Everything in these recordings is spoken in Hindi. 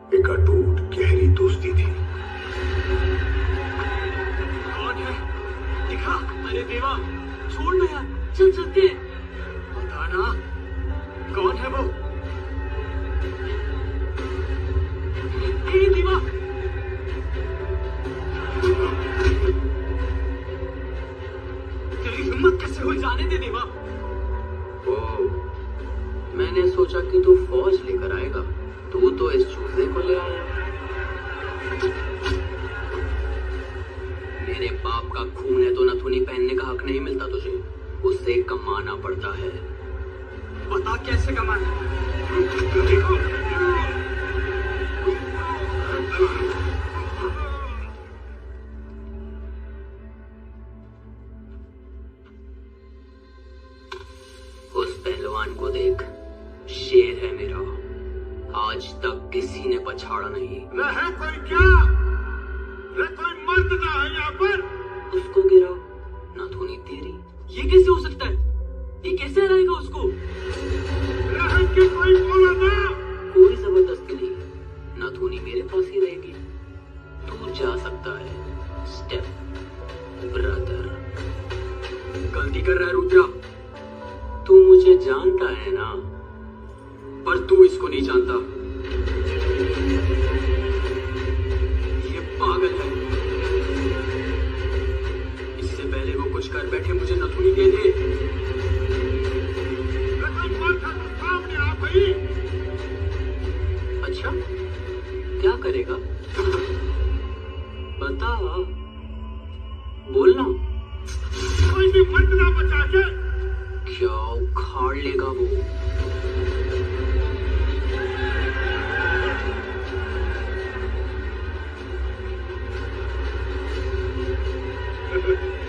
एक अटूट गहरी दोस्ती थी। कौन है? दिखा। अरे देवा, छोड़ ना यार, चल चलते हैं। बता ना, कौन है वो? ए देवा, तेरी हिम्मत कैसे हुई? जाने दे देवा। ओ, मैंने सोचा कि तू फौज लेकर आएगा, तू तो इस चूजे को ले आया। मेरे बाप का खून है तो नथुनी पहनने का हक नहीं मिलता तुझे, उससे कमाना पड़ता है। बता कैसे कमाना? उस पहलवान को देख, शेर है मेरा, आज तक किसी ने पछाड़ा नहीं। है कोई क्या? कोई मर्द ना है यहाँ पर? उसको गिराओ, नथुनी तेरी। ये कैसे हो सकता है? ये कैसे हराएगा उसको? कि कोई बोला ना। कोई जबरदस्ती नहीं, नथुनी मेरे पास ही रहेगी। तू जा सकता है, स्टेप ब्रदर। गलती कर रहा है रुद्रा, तू मुझे जानता है ना? पर तू इसको नहीं जानता। ये पागल है। इससे पहले वो कुछ कर बैठे मुझे नथुनी दे दे। सामने आ भाई। अच्छा, क्या करेगा? बता, बोलना। कोई भी मर्द ना बचा के। क्या उखाड़ लेगा वो?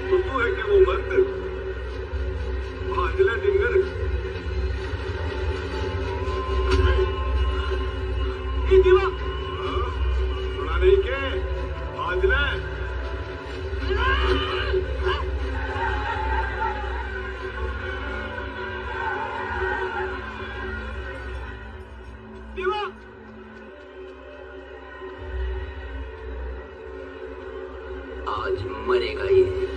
तो तू है कि वो मर्द? भागला डिंगर। ए देवा, सुना नहीं के? भागला। देवा, आज मरेगा ये।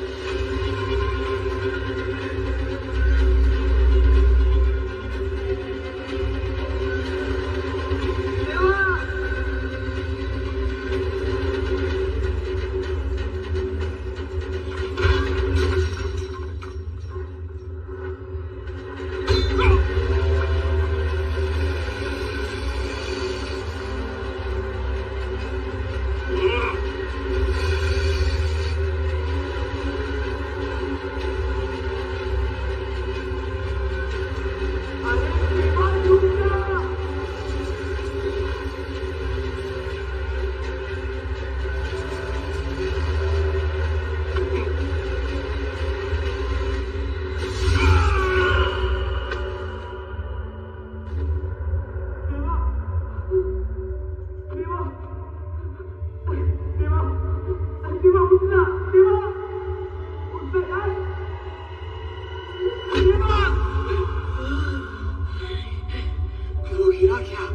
वो गिरा क्या?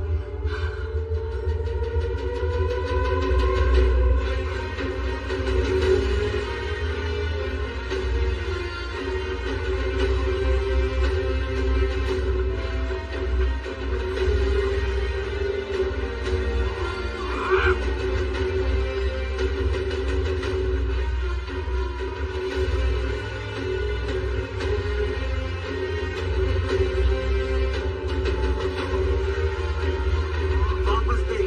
वापस दे।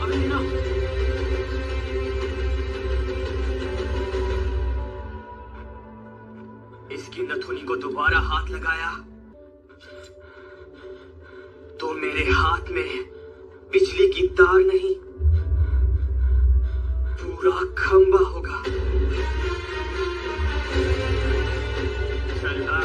अभी ना। इसकी नथुनी को दोबारा हाथ लगाया तो मेरे हाथ में बिजली की तार नहीं, पूरा खंबा होगा। चलना।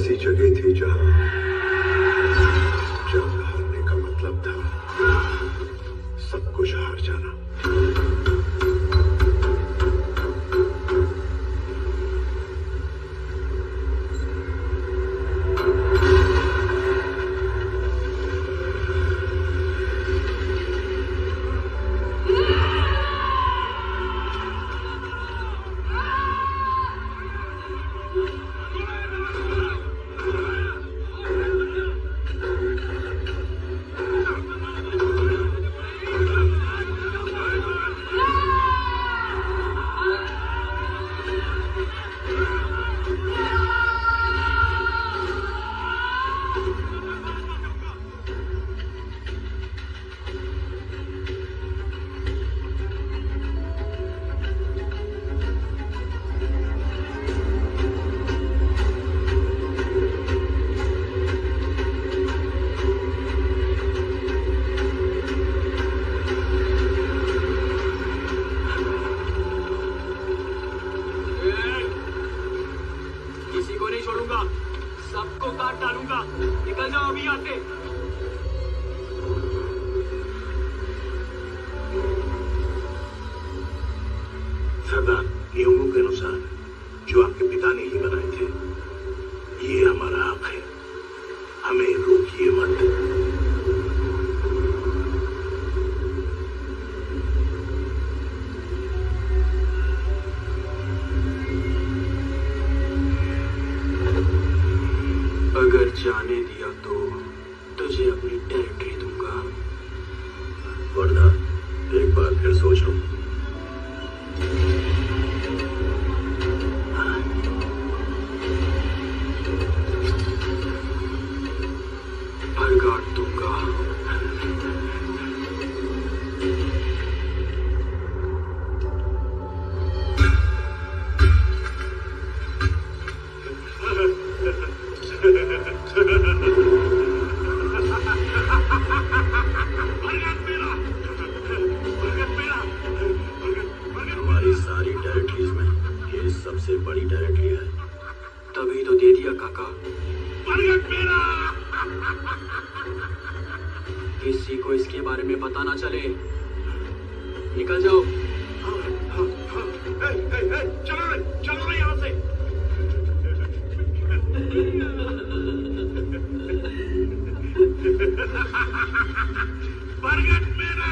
ऐसी जगह थी जहां जंग हारने का मतलब था सब कुछ हार जाना। सबको काट डालूंगा। निकल जाओ अभी यहाँ से। सरदार, नियमों के अनुसार जो आपके पिता ने ही बनाए थे, ये हमारा हक है, हमें रोकिए मत। अगर जाने दिया तो तुझे अपनी टेरिटरी दूंगा, वरना एक बार फिर सोच लो। भरगाट दूंगा। हमारी सारी टेरिटरीज में ये सबसे बड़ी टेरिटरी है। तभी तो दे दिया काका। किसी को इसके बारे में पता ना चले। निकल जाओ। चलो यहाँ से। बरगद मेरा।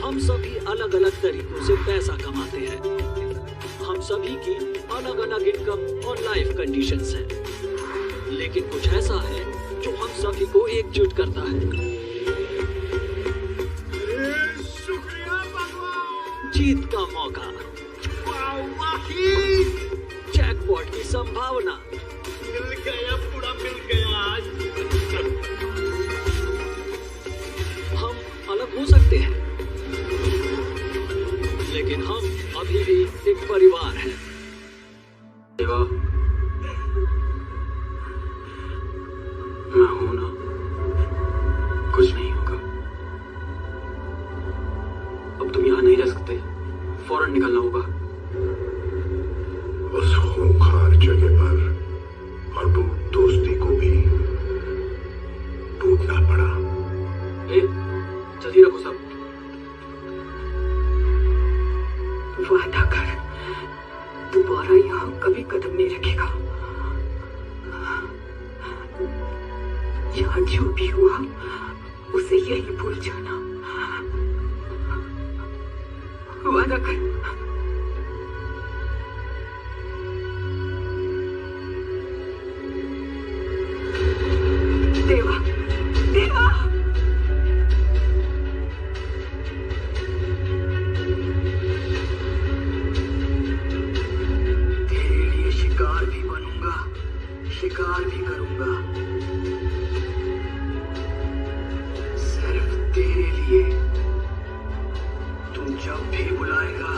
हम सभी अलग अलग तरीकों से पैसा कमाते हैं। हम सभी की अलग अलग इनकम और लाइफ कंडीशंस हैं। लेकिन कुछ ऐसा है जो हम सभी को एकजुट करता है। शुक्रिया भगवान। जीत का मौका, जैकपॉट की संभावना। मिल गया, पूरा मिल गया आज। हम अलग हो सकते हैं, लेकिन हम अभी भी एक परिवार हैं। देवा, मैं हूं ना, कुछ नहीं होगा। अब तुम यहाँ नहीं रह सकते, फौरन निकलना होगा। उस खूंखार जगह पर अटूट दोस्ती को भी टूटना पड़ा। जल्दी रखो सब। वादा कर, दोबारा यहाँ कभी कदम नहीं रखेगा। यहाँ जो भी हुआ उसे यही भूल जाना। वादा कर। देवा, देवा। शिकार भी करूंगा, सिर्फ तेरे लिए। तू जब भी बुलाएगा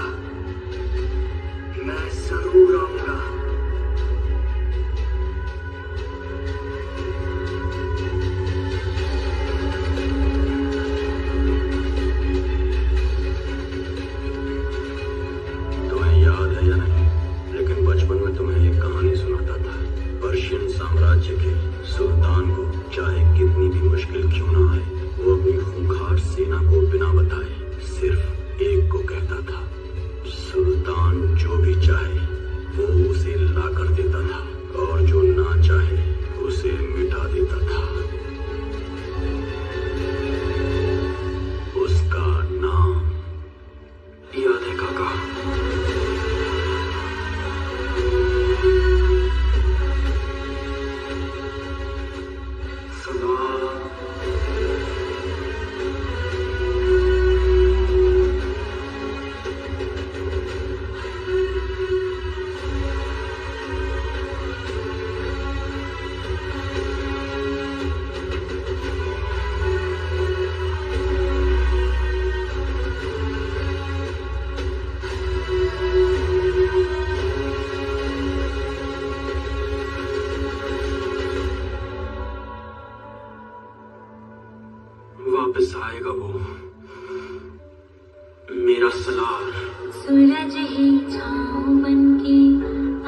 मेरा सलार। सूरज ही छाँव बनके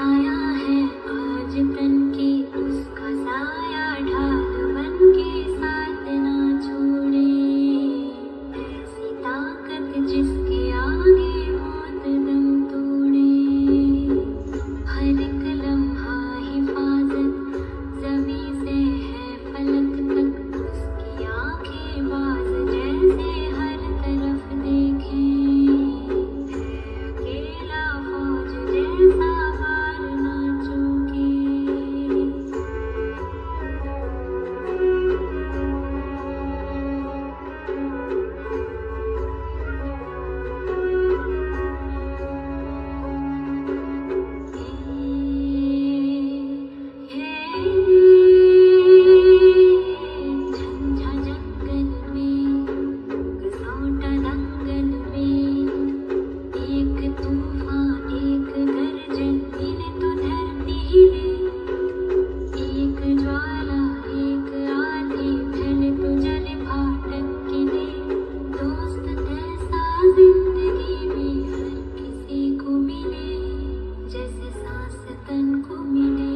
आया है आज तन के, उसका साया ढाल बनके साथ ना छोड़े। ऐसी ताकत जिसके आगे मौत दम तोड़े। हर एक लम्हा हिफाजत ज़मीं से है फलक तक, उसकी आंखें बाज जैसे हर तरफ देखें। अकेला फौज जैसा हार ना चूके। झंझा जंगल में कसौटा दंगल में, एक तूफान एक गर्जन मिले तो धरती हिले। एक ज्वाला एक आंधी फैले तो जले फाटक गिरे। दोस्त ऐसा जिंदगी में हर किसी को मिले, जैसे सांस तन को मिले।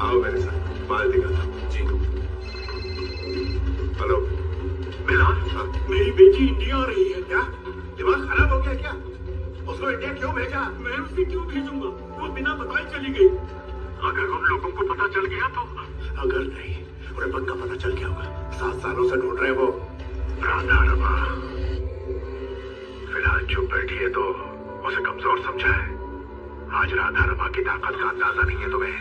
आओ मेरे साथ, बाल दिखाता हूँ। जी। हेलो बिलाल, मेरी बेटी इंडिया आ रही है। क्या दिमाग खराब हो गया क्या? उसको इंडिया क्यों भेजा? मैं उसे क्यों भेजूंगा? वो बिना बताए चली गई। अगर उन लोगों को पता चल गया तो? अगर नहीं, उन्हें पक्का पता चल गया होगा। 7 सालों से ढूंढ रहे वो। राधा रमा फिलहाल चुप बैठी है तो उसे कमजोर समझा है। आज राधा रमा की ताकत का अंदाजा नहीं है तुम्हें।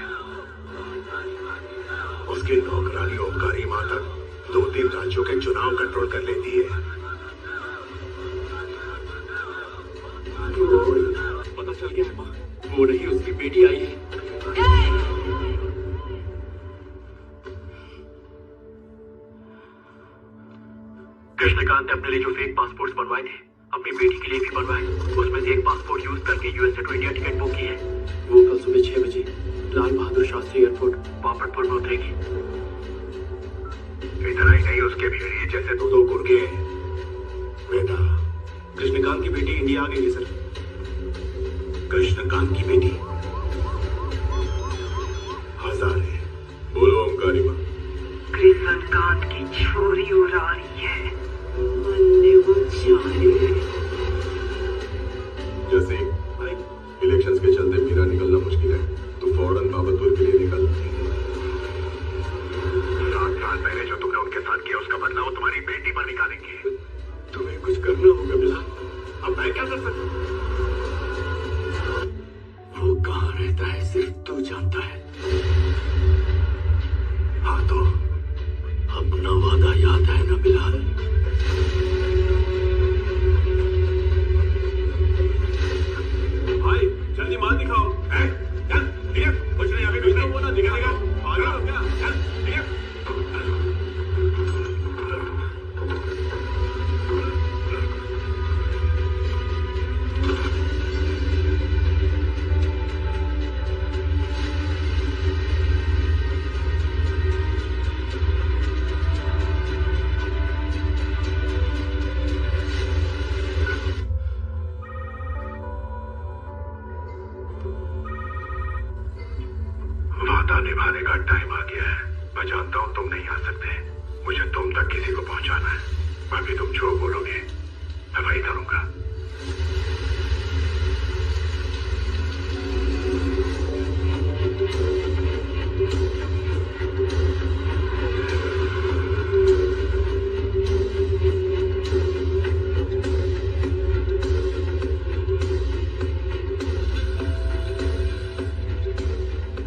उसकी नौकरानी ओमकारी माँ तक 2-3 राज्यों के चुनाव कंट्रोल कर लेती है। पता चल गया है माँ, वो नहीं उसकी बेटी आई है। कृष्णकांत ने अपने लिए जो फेक पासपोर्ट्स बनवाए थे, अपनी बेटी के लिए भी बनवाए। उसमें से एक पासपोर्ट यूज करके यूएस से टू इंडिया टिकट बुक की है। वो कल सुबह 6 बजे लाल बहादुर शास्त्री एयरपोर्ट पापड़पुर में उतरेगी। इतना ही नहीं, उसके भी लिए जैसे 2-2 गुर्गे। बेटा, कृष्णकांत की बेटी इंडिया आ गई है सर। कृष्णकांत की बेटी हजारे। बोलो ओमकारी माँ। कृष्णकांत की छोरी और आ रही है। मरने वो चाहिए। जैसे इलेक्शंस के चलते मेरा निकलना मुश्किल है, तो फौरन बाबतपुर के लिए निकल। रात पहले जो तुमने उनके साथ किया उसका बदला वो तुम्हारी बेटी पर निकालेंगे। तुम्हें कुछ करना होगा बिलाल। अब मैं क्या कर सकता हूँ? वो कहाँ रहता है सिर्फ तू जानता है। हाँ तो अपना वादा याद है ना बिलाल? भाई जल्दी माल दिखाओ। कुछ नहीं, अभी कुछ नहीं बोला, दिखाएगा। पागल हो क्या? वादा निभाने का टाइम आ गया है। मैं जानता हूँ तुम नहीं आ सकते, मुझे तुम तक किसी को पहुंचाना है। बाकी तुम जो बोलोगे मैं वही करूंगा।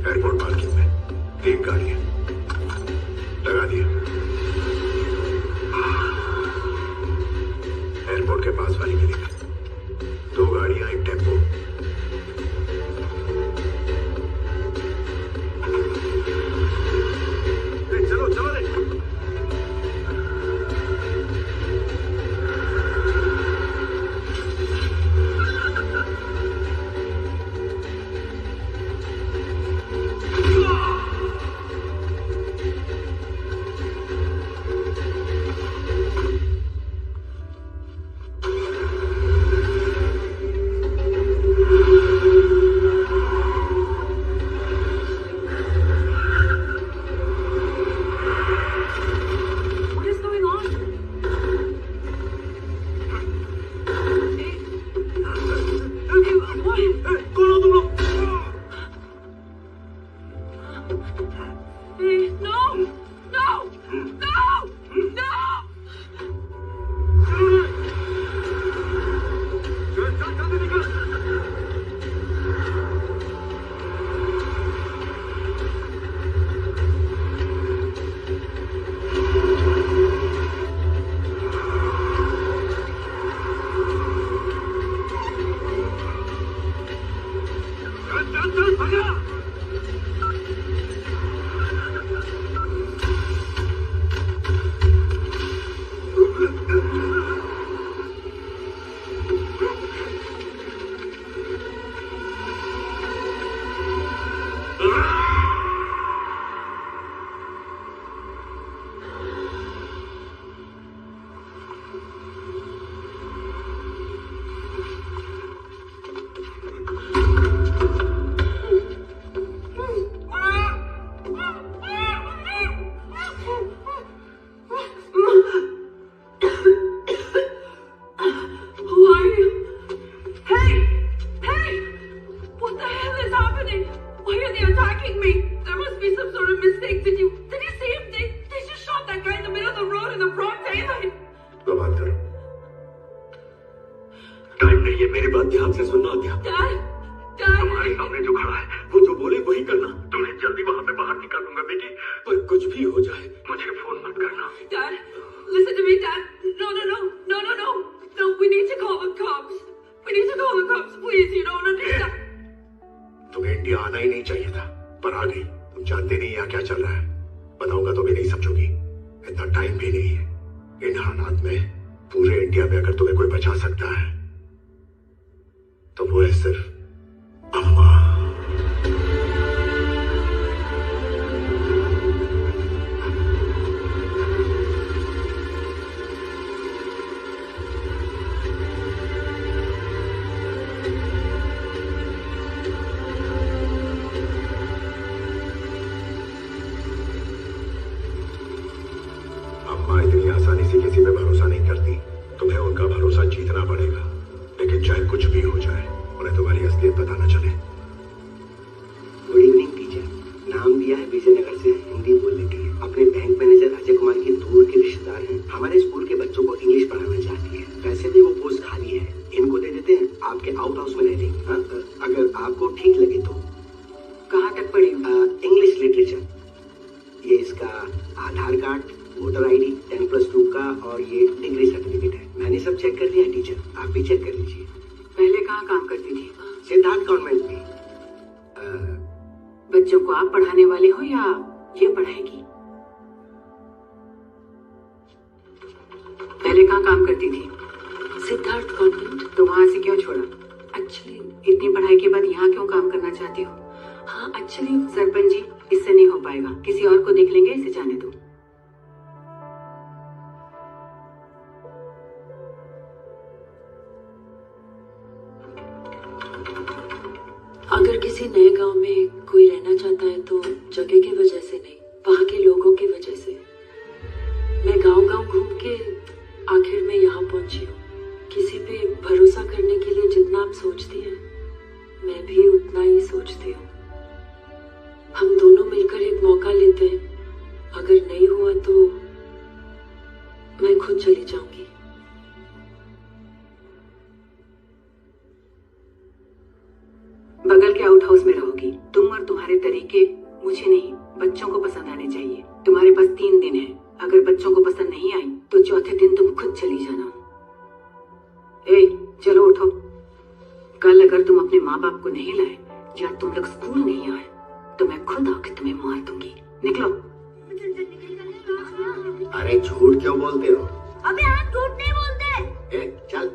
एयरपोर्ट पार्किंग में 3 गाड़ियां लगा दिया। एयरपोर्ट के पास वाली गली में 2 गाड़ियां, 1 टेम्पो। चलो चलो रे। टाइम नहीं है, मेरी बात ध्यान से सुनना अध्यापक। तुम्हारे सामने जो खड़ा है वो जो बोले वही करना। तुम्हें जल्दी वहां से बाहर निकाल दूंगा बेटी, पर कुछ भी हो जाए मुझे फोन मत करना। Dad, listen to me, Dad. No, we need to call the cops. Please, you don't understand. तुम्हें इंडिया आना ही नहीं चाहिए था, पर आ गई। तुम जानते नहीं यहाँ क्या चल रहा है, बताऊंगा तो भी नहीं समझोगी। इतना टाइम भी नहीं है। इन हालात में पूरे इंडिया में अगर तुम्हें कोई बचा सकता है तो वो है सिर्फ अम्मा। अम्मा इतनी आसानी से किसी पे भरोसा नहीं करती। तुम्हें उनका भरोसा जीतना पड़ेगा, लेकिन चाहे कुछ भी हो जाए उन्हें तुम्हारी असलियत पता न चले। गुड इवनिंग टीचर, नाम दिया है विजयनगर से हिंदी बोलने के लिए। अपने बैंक मैनेजर अजय कुमार के दूर के रिश्तेदार हैं। हमारे स्कूल के बच्चों को इंग्लिश पढ़ाना चाहती है। वैसे भी वो पोस्ट खाली है, इनको दे देते हैं, आपके आउट हाउस में रह लेंगे। अगर आपको ठीक लगे तो। कहाँ तक पढ़ी? English literature. ये इसका आधार कार्ड, वोटर ID 10+2 का और ये डिग्री सर्टिफिकेट है। मैंने सब चेक कर लिया है टीचर, आप भी चेक कर लीजिए। पहले कहाँ काम करती थी? सिद्धार्थ कॉन्वेंट में। बच्चों को आप पढ़ाने वाले हो या ये पढ़ाएगी? पहले कहाँ काम करती थी? सिद्धार्थ कॉन्वेंट। तो वहाँ से क्यों छोड़ा? एक्चुअली इतनी पढ़ाई के बाद यहाँ क्यों काम करना चाहती हो? हाँ एक्चुअली सरपंच जी, इससे नहीं हो पाएगा, किसी और को देख लेंगे, इसे जाने दो। अगर किसी नए गांव में कोई रहना चाहता है तो जगह की वजह से नहीं, वहाँ के लोगों दिखा लेते हैं। अगर नहीं हुआ तो मैं खुद चली जाऊंगी। बगल के आउट हाउस में रहोगी। तुम और तुम्हारे तरीके मुझे नहीं, बच्चों को पसंद आने चाहिए। तुम्हारे पास 3 दिन है। अगर बच्चों को पसंद नहीं आई तो चौथे दिन तुम खुद चली जाना। चलो उठो। कल अगर तुम अपने माँ बाप को नहीं लाए या तुम लोग स्कूल नहीं आए तो मैं खुद आके तुम्हें मार दूंगी। निकलो। अरे झूठ क्यों बोलते हो? अबे हम झूठ नहीं बोलते। चल।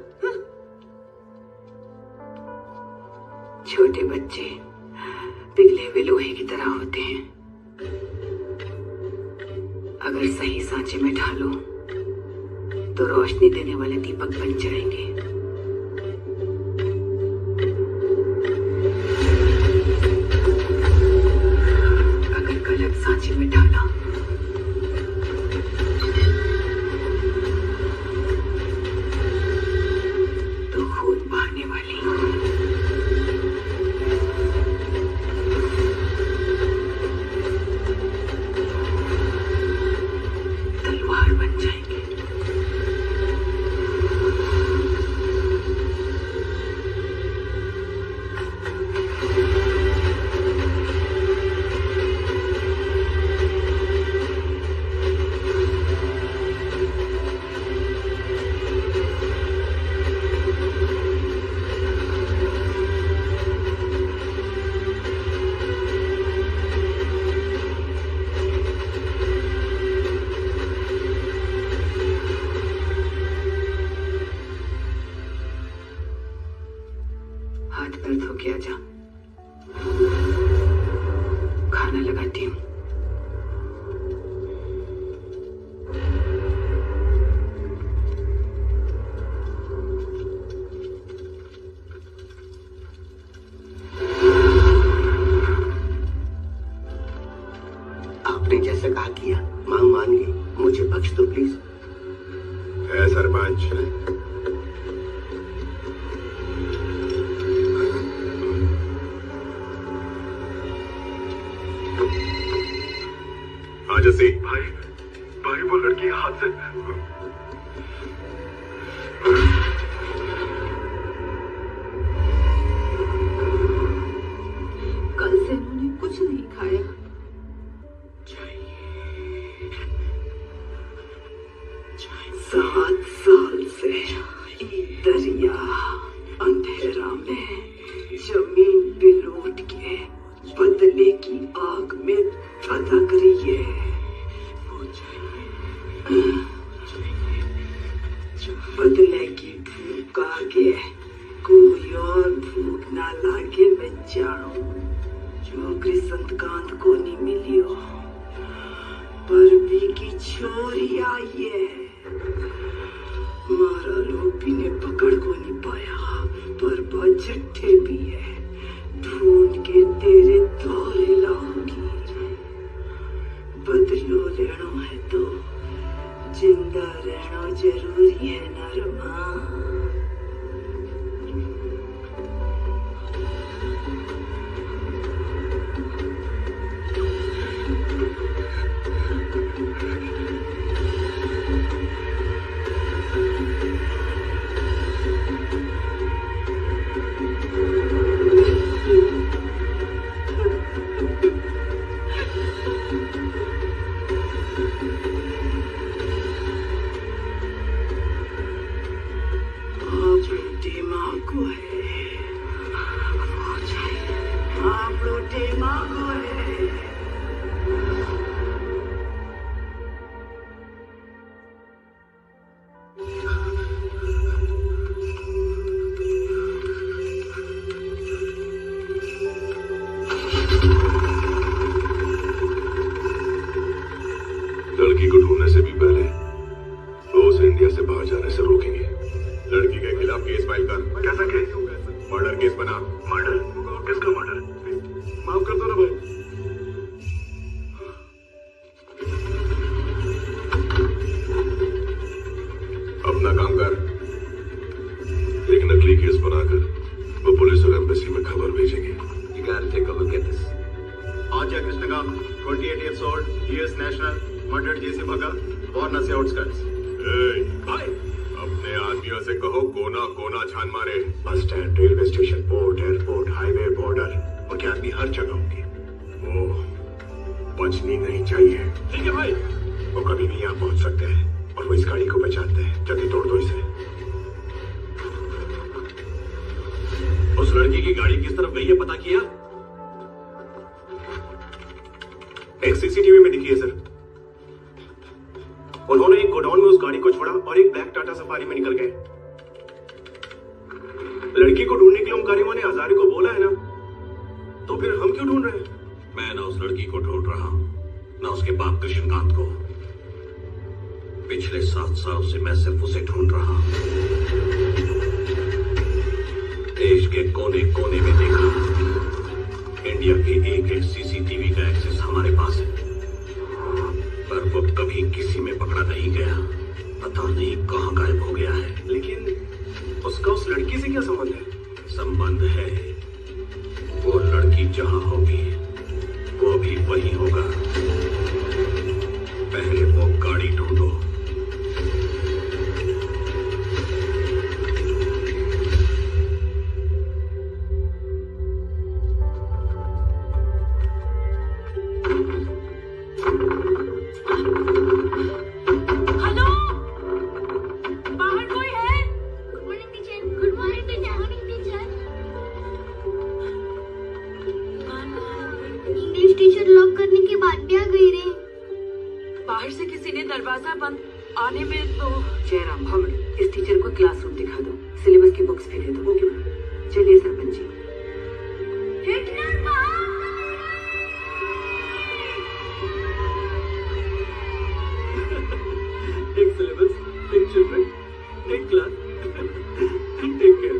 छोटे बच्चे पिघले हुए लोहे की तरह होते हैं। अगर सही सांचे में ढालो तो रोशनी देने वाले दीपक बन जाएंगे। अगर गलत सांचे में ढाला तो खून बहाने वाली तलवार बन जाएंगे। हाथ पैर धो के आजा। खाना लगाती हूँ। आपने जैसा कहा किया, माँ मान गई। मुझे बख्श दो प्लीज। सरपंच जैसे भाई वो लड़की हाथ से कल से उन्होंने कुछ नहीं खाया। 7 साल से दरिया अंधेरा में जमीन पे लौट के बदले की आग में धधक रही है। बदले की भूख आगे कोई और भूख ना लागे मैं जाऊं। जो संतकांत को नहीं मिली हो पर भी की छोरी आई है। मारा लोभी ने पकड़ को नहीं पाया पर बजट्ठे भी है। ढूंढ के तेरे तोले लाऊंगी। बदलो लेनो है तो जिंदा रहना जरूरी है नरमा। लड़की को ढूंढने से भी पहले वो उसे इंडिया से बाहर जाने से रोकेंगे। लड़की के खिलाफ केस फाइल कर। कैसा केस? मर्डर केस बना। मर्डर? किसका मर्डर? माफ कर दो ना भाई। अपना काम कर। एक नकली केस बनाकर वो पुलिस और एम्बेसी में खबर भेजेंगे। You gotta take a look at this. आज या कृष्ण का नाम 28 years old, US national, murdered JC Bhagat, born Nasi outskirts. भाई अपने आदमियों से कहो कोना कोना छान मारे। Bus stand, railway station, port, airport, highway, border, उनके आदमी हर जगह होंगे। वो बचनी नहीं चाहिए। ठीक है भाई। वो कभी भी यहाँ पहुँच सकते हैं और वो इस गाड़ी को पहचानते हैं। जल्दी तोड़ दो इसे। उस लड़की की गाड़ी किस तरफ गई है पता किया? एक सीसीटीवी में दिखी है सर। उन्होंने एक गोडाउन में उस गाड़ी को छोड़ा और एक ब्लैक टाटा सफारी में निकल गए। लड़की को ढूंढने के लिए ओंकारी माँ ने हजारी को बोला है ना, तो फिर हम क्यों ढूंढ रहे हैं? मैं ना उस लड़की को ढूंढ रहा हूं, ना उसके बाप कृष्णकांत को। पिछले 7 साल से मैं सिर्फ उसे ढूंढ रहा हूं। देश के कोने कोने में देखा, इंडिया के एक सीसीटीवी का एक्सेस हमारे पास है, पर वो कभी किसी में पकड़ा नहीं गया। पता नहीं कहाँ गायब हो गया है। लेकिन उसका उस लड़की से क्या संबंध है? संबंध है, वो लड़की जहाँ होगी वो भी वही होगा। पहले वो गाड़ी ढूंढो। दरवाजा बंद आने में तो जयराम भावड़, इस टीचर को क्लासरूम दिखा दो, सिलेबस की बुक्स भी दे दो। Okay ma'am. चलिए सरपंच जी। एक सिलेबस, एक चिल्ड्रन, एक क्लास, टेक केयर।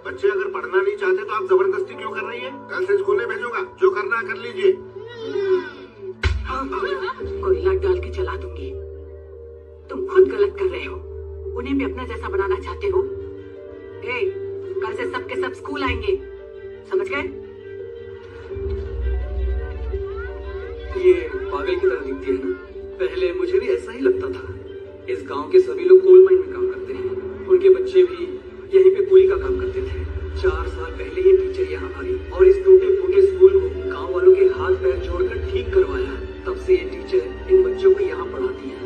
बच्चे अगर पढ़ना नहीं चाहते तो आप जबरदस्ती क्यों कर रही है? कल से स्कूल में भेजूंगा, जो करना है कर लीजिए। कोयला डाल के जला दूंगी। तुम खुद गलत कर रहे हो, उन्हें भी अपना जैसा बनाना चाहते हो। कल से सब के सब स्कूल आएंगे, समझ गए? ये पागल की तरह दिखती है ना? पहले मुझे भी ऐसा ही लगता था। इस गांव के सभी लोग कोल माइन में काम करते हैं, उनके बच्चे भी यहीं पे कूली का काम करते थे। 4 साल पहले ये टीचर यहाँ आई और इस टूटे फूटे स्कूल को गांव वालों के हाथ पैर जोड़कर ठीक करवाया। तब से ये टीचर इन बच्चों को यहाँ पढ़ाती है।